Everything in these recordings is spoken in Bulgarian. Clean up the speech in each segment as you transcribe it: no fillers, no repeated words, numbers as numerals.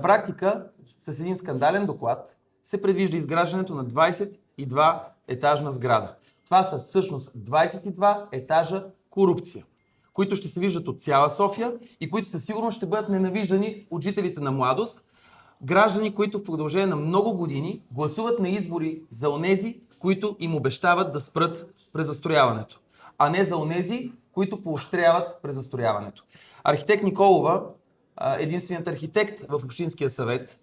практика с един скандален доклад се предвижда изграждането на 22 етажна сграда. Това са всъщност 22 етажа корупция, които ще се виждат от цяла София и които със сигурност ще бъдат ненавиждани от жителите на Младост, граждани, които в продължение на много години гласуват на избори за онези, които им обещават да спрат презастрояването, а не за онези, които поощряват презастрояването. Архитект Николова, единственият архитект в Общинския съвет,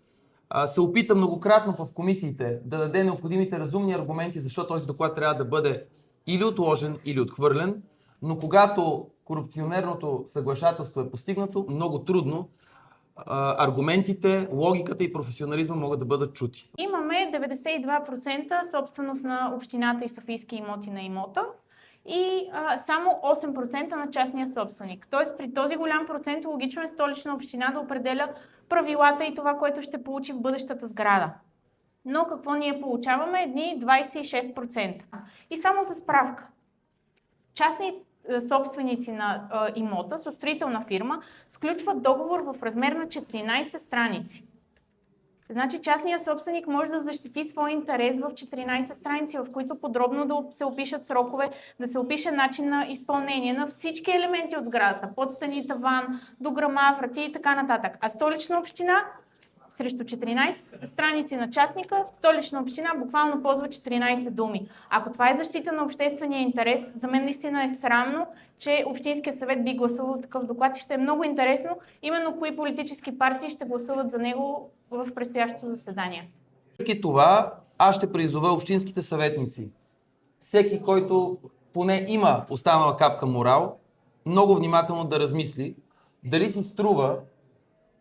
се опита многократно в комисиите да даде необходимите разумни аргументи, защо този доклад трябва да бъде или отложен, или отхвърлен, но когато корупционерното съглашателство е постигнато, много трудно аргументите, логиката и професионализма могат да бъдат чути. Имаме 92% собственост на общината и софийски имоти на имота и само 8% на частния собственик. Тоест при този голям процент логично е Столична община да определя правилата и това, което ще получи в бъдещата сграда. Но какво ние получаваме? Едни 26%. И само за справка. Частни собственици на имота със строителна фирма сключват договор в размер на 14 страници. Значи частният собственик може да защити своя интерес в 14 страници, в които подробно да се опишат срокове, да се опише начин на изпълнение на всички елементи от сградата, подстени, таван, дограма, врати и така нататък. А Столична община срещу 14 страници на частника, Столична община буквално ползва 14 думи. Ако това е защита на обществения интерес, за мен наистина е срамно, че Общинския съвет би гласувал такъв доклад и ще е много интересно именно кои политически партии ще гласуват за него в предстоящото заседание. Въпреки това, аз ще призова общинските съветници, всеки, който поне има останала капка морал, много внимателно да размисли дали си струва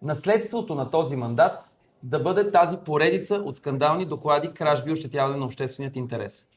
наследството на този мандат да бъде тази поредица от скандални доклади, кражби и ощетяване на общественият интерес.